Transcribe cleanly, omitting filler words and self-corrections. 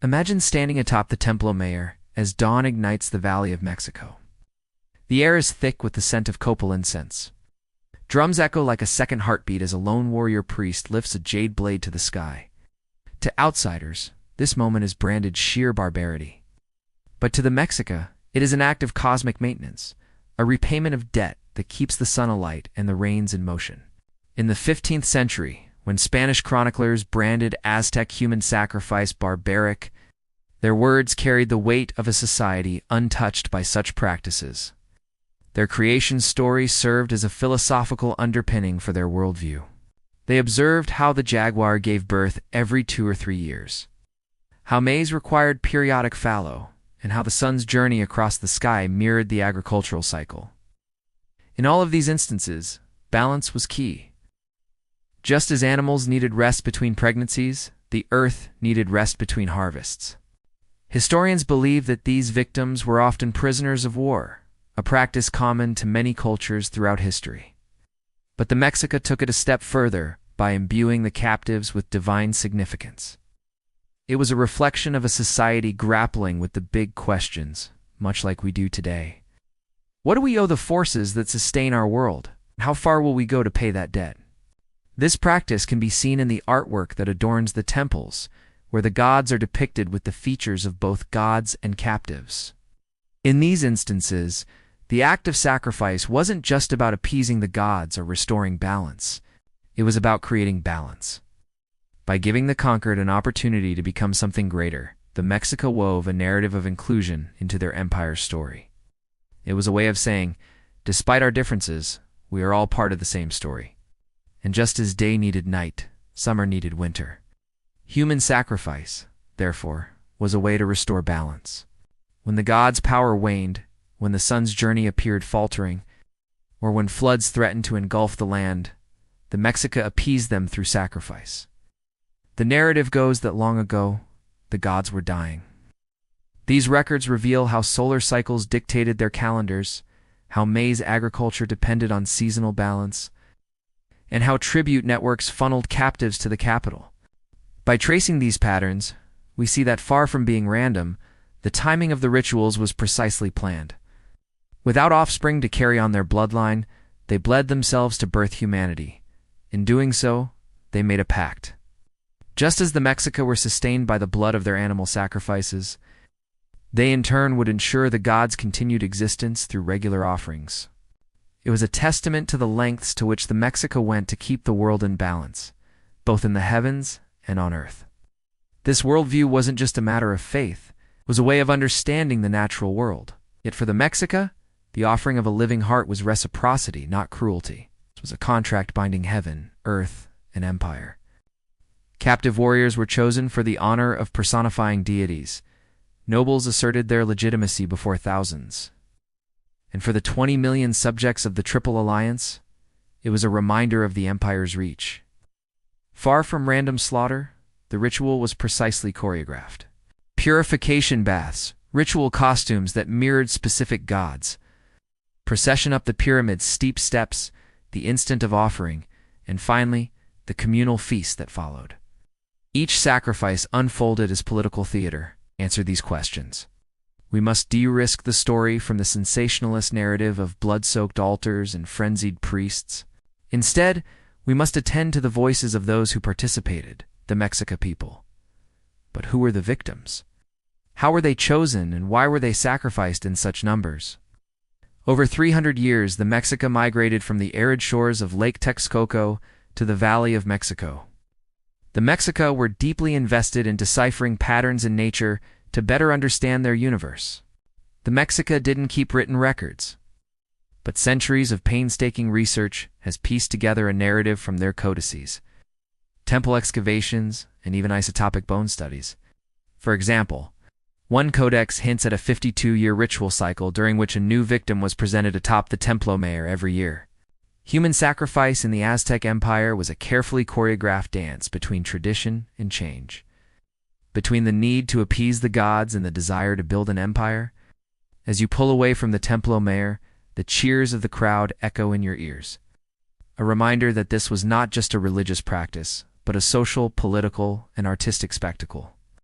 Imagine standing atop the Templo Mayor as dawn ignites the Valley of Mexico. The air is thick with the scent of copal incense. Drums echo like a second heartbeat as a lone warrior priest lifts a jade blade to the sky. To outsiders, this moment is branded sheer barbarity. But to the Mexica, it is an act of cosmic maintenance, a repayment of debt that keeps the sun alight and the rains in motion. In the 15th century, when Spanish chroniclers branded Aztec human sacrifice barbaric, their words carried the weight of a society untouched by such practices. Their creation story served as a philosophical underpinning for their worldview. They observed how the jaguar gave birth every 2 or 3 years, how maize required periodic fallow, and how the sun's journey across the sky mirrored the agricultural cycle. In all of these instances, balance was key. Just as animals needed rest between pregnancies, the earth needed rest between harvests. Historians believe that these victims were often prisoners of war, a practice common to many cultures throughout history. But the Mexica took it a step further by imbuing the captives with divine significance. It was a reflection of a society grappling with the big questions, much like we do today. What do we owe the forces that sustain our world? How far will we go to pay that debt? This practice can be seen in the artwork that adorns the temples, where the gods are depicted with the features of both gods and captives. In these instances, the act of sacrifice wasn't just about appeasing the gods or restoring balance. It was about creating balance. By giving the conquered an opportunity to become something greater, the Mexica wove a narrative of inclusion into their empire's story. It was a way of saying, despite our differences, we are all part of the same story. And just as day needed night, summer needed winter. Human sacrifice, therefore, was a way to restore balance. When the gods' power waned, when the sun's journey appeared faltering, or when floods threatened to engulf the land, the Mexica appeased them through sacrifice. The narrative goes that long ago, the gods were dying. These records reveal how solar cycles dictated their calendars, how maize agriculture depended on seasonal balance, and how tribute networks funneled captives to the capital. By tracing these patterns, we see that far from being random, the timing of the rituals was precisely planned. Without offspring to carry on their bloodline, they bled themselves to birth humanity. In doing so, they made a pact. Just as the Mexica were sustained by the blood of their animal sacrifices, they in turn would ensure the gods' continued existence through regular offerings. It was a testament to the lengths to which the Mexica went to keep the world in balance, both in the heavens and on earth. This worldview wasn't just a matter of faith, it was a way of understanding the natural world. Yet for the Mexica, the offering of a living heart was reciprocity, not cruelty. It was a contract binding heaven, earth, and empire. Captive warriors were chosen for the honor of personifying deities. Nobles asserted their legitimacy before thousands. And for the 20 million subjects of the Triple Alliance, it was a reminder of the empire's reach. Far from random slaughter, the ritual was precisely choreographed. Purification baths, ritual costumes that mirrored specific gods, procession up the pyramid's steep steps, the instant of offering, and finally, the communal feast that followed. Each sacrifice unfolded as political theater. Answer these questions. We must de-risk the story from the sensationalist narrative of blood-soaked altars and frenzied priests. Instead, we must attend to the voices of those who participated, the Mexica people. But who were the victims? How were they chosen, and why were they sacrificed in such numbers? Over 300 years, the Mexica migrated from the arid shores of Lake Texcoco to the Valley of Mexico. The Mexica were deeply invested in deciphering patterns in nature to better understand their universe. The Mexica didn't keep written records, but centuries of painstaking research has pieced together a narrative from their codices, temple excavations, and even isotopic bone studies. For example, one codex hints at a 52-year ritual cycle during which a new victim was presented atop the Templo Mayor every year. Human sacrifice in the Aztec Empire was a carefully choreographed dance between tradition and change. Between the need to appease the gods and the desire to build an empire, as you pull away from the Templo Mayor, the cheers of the crowd echo in your ears. A reminder that this was not just a religious practice, but a social, political, and artistic spectacle.